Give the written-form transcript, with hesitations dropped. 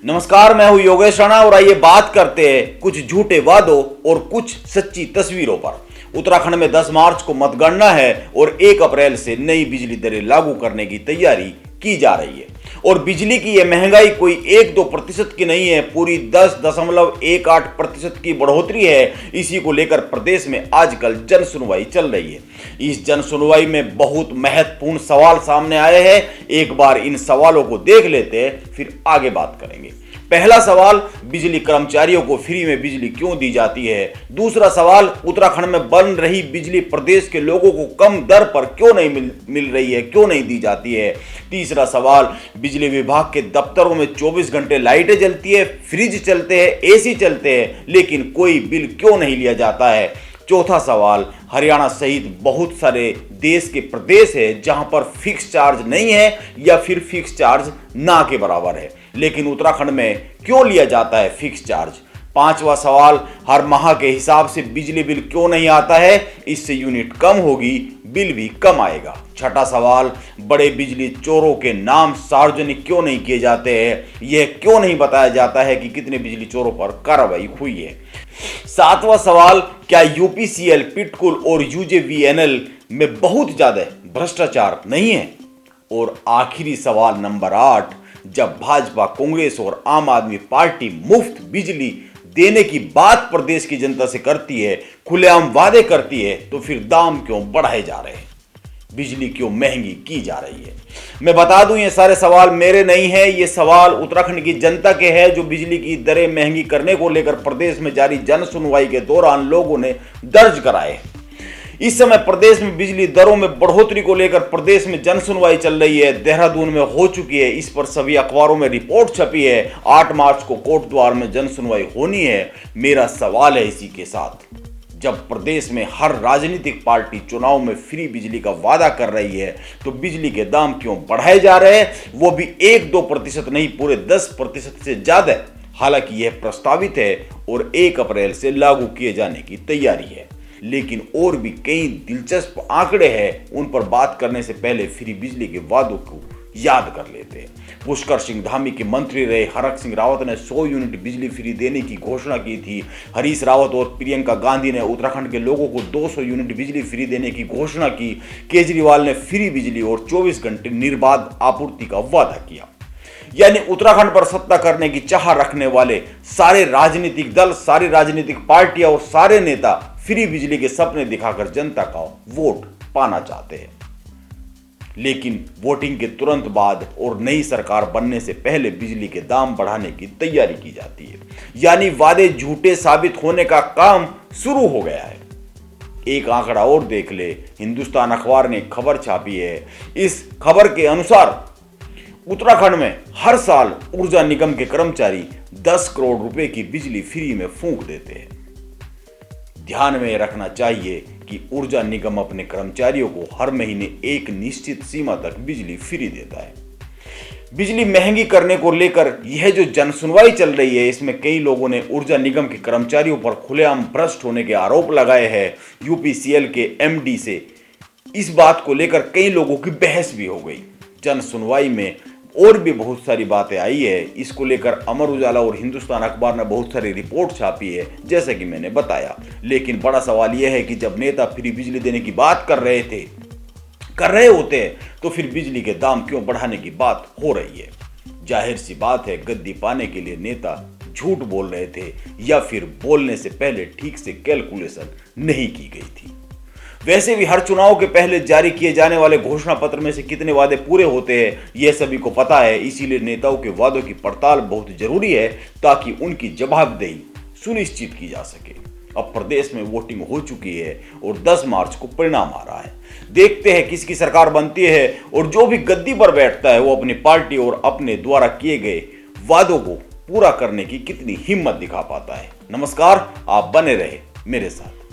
नमस्कार, मैं हूं योगेश राणा और आइए बात करते हैं कुछ झूठे वादों और कुछ सच्ची तस्वीरों पर। उत्तराखंड में 10 मार्च को मतगणना है और 1 अप्रैल से नई बिजली दरें लागू करने की तैयारी की जा रही है। और बिजली की यह महंगाई कोई 1-2% की नहीं है, पूरी 10.18% की बढ़ोतरी है। इसी को लेकर प्रदेश में आजकल जन सुनवाई चल रही है। इस जन सुनवाई में बहुत महत्वपूर्ण सवाल सामने आए हैं। एक बार इन सवालों को देख लेते हैं, फिर आगे बात करेंगे। पहला सवाल, बिजली कर्मचारियों को फ्री में बिजली क्यों दी जाती है। दूसरा सवाल, उत्तराखंड में बन रही बिजली प्रदेश के लोगों को कम दर पर क्यों नहीं मिल रही है, क्यों नहीं दी जाती है। तीसरा सवाल, बिजली विभाग के दफ्तरों में 24 घंटे लाइटें जलती है, फ्रिज चलते हैं, एसी चलते हैं, लेकिन कोई बिल क्यों नहीं लिया जाता है। चौथा सवाल, हरियाणा सहित बहुत सारे देश के प्रदेश है जहां पर फिक्स चार्ज नहीं है या फिर फिक्स चार्ज ना के बराबर है, लेकिन उत्तराखंड में क्यों लिया जाता है फिक्स चार्ज। पांचवा सवाल, हर माह के हिसाब से बिजली बिल क्यों नहीं आता है, इससे यूनिट कम होगी, बिल भी कम आएगा। छठा सवाल, बड़े बिजली चोरों के नाम सार्वजनिक क्यों नहीं किए जाते हैं, यह क्यों नहीं बताया जाता है कि कितने बिजली चोरों पर कार्रवाई हुई है। सातवां सवाल, क्या यूपीसीएल, पिटकुल और यूजेवीएनएल में बहुत ज्यादा भ्रष्टाचार नहीं है। और आखिरी सवाल नंबर 8, जब भाजपा, कांग्रेस और आम आदमी पार्टी मुफ्त बिजली देने की बात प्रदेश की जनता से करती है, खुलेआम वादे करती है, तो फिर दाम क्यों बढ़ाए जा रहे हैं, बिजली क्यों महंगी की जा रही है। मैं बता दूं, ये सारे सवाल मेरे नहीं है, ये सवाल उत्तराखंड की जनता के हैं, जो बिजली की दरें महंगी करने को लेकर प्रदेश में जारी जन सुनवाई के दौरान लोगों ने दर्ज कराए। इस समय प्रदेश में बिजली दरों में बढ़ोतरी को लेकर प्रदेश में जन सुनवाई चल रही है, देहरादून में हो चुकी है, इस पर सभी अखबारों में रिपोर्ट छपी है। 8 मार्च को कोट द्वार में जन सुनवाई होनी है। मेरा सवाल है इसी के साथ, जब प्रदेश में हर राजनीतिक पार्टी चुनाव में फ्री बिजली का वादा कर रही है, तो बिजली के दाम क्यों बढ़ाए जा रहे हैं, वो भी 1-2% नहीं, पूरे 10% से ज्यादा। हालांकि यह प्रस्तावित है और 1 अप्रैल से लागू किए जाने की तैयारी है, लेकिन और भी कई दिलचस्प आंकड़े हैं, उन पर बात करने से पहले फ्री बिजली के वादों को याद कर लेते हैं। पुष्कर सिंह धामी के मंत्री रहे हरक सिंह रावत ने 100 यूनिट बिजली फ्री देने की घोषणा की थी। हरीश रावत और प्रियंका गांधी ने उत्तराखंड के लोगों को 200 यूनिट बिजली फ्री देने की घोषणा की। केजरीवाल ने फ्री बिजली और 24 घंटे निर्बाध आपूर्ति का वादा किया। यानी उत्तराखंड पर सत्ता करने की चाह रखने वाले सारे राजनीतिक दल, सारी राजनीतिक पार्टियां और सारे नेता फ्री बिजली के सपने दिखाकर जनता का वोट पाना चाहते हैं, लेकिन वोटिंग के तुरंत बाद और नई सरकार बनने से पहले बिजली के दाम बढ़ाने की तैयारी की जाती है। यानी वादे झूठे साबित होने का काम शुरू हो गया है। एक आंकड़ा और देख ले, हिंदुस्तान अखबार ने खबर छापी है। इस खबर के अनुसार उत्तराखंड में हर साल ऊर्जा निगम के कर्मचारी 10 करोड़ रुपए की बिजली फ्री में फूंक देते हैं। ध्यान में रखना चाहिए कि ऊर्जा निगम अपने कर्मचारियों को हर महीने एक निश्चित सीमा तक बिजली फ्री देता है। बिजली महंगी करने को लेकर यह जो जन सुनवाई चल रही है, इसमें कई लोगों ने ऊर्जा निगम के कर्मचारियों पर खुलेआम भ्रष्ट होने के आरोप लगाए हैं। यूपीसीएल के एमडी से इस बात को लेकर कई लोगों की बहस भी हो गई। जन सुनवाई में और भी बहुत सारी बातें आई है। इसको लेकर अमर उजाला और हिंदुस्तान अखबार ने बहुत सारी रिपोर्ट छापी है, जैसे कि मैंने बताया। लेकिन बड़ा सवाल यह है कि जब नेता फ्री बिजली देने की बात कर रहे होते हैं, तो फिर बिजली के दाम क्यों बढ़ाने की बात हो रही है। जाहिर सी बात है, गद्दी पाने के लिए नेता झूठ बोल रहे थे या फिर बोलने से पहले ठीक से कैलकुलेशन नहीं की गई थी। वैसे भी हर चुनाव के पहले जारी किए जाने वाले घोषणा पत्र में से कितने वादे पूरे होते हैं, यह सभी को पता है। इसीलिए नेताओं के वादों की पड़ताल बहुत जरूरी है, ताकि उनकी जवाबदेही सुनिश्चित की जा सके। अब प्रदेश में वोटिंग हो चुकी है और 10 मार्च को परिणाम आ रहा है। देखते हैं किसकी सरकार बनती है और जो भी गद्दी पर बैठता है, वो अपनी पार्टी और अपने द्वारा किए गए वादों को पूरा करने की कितनी हिम्मत दिखा पाता है। नमस्कार, आप बने रहे मेरे साथ।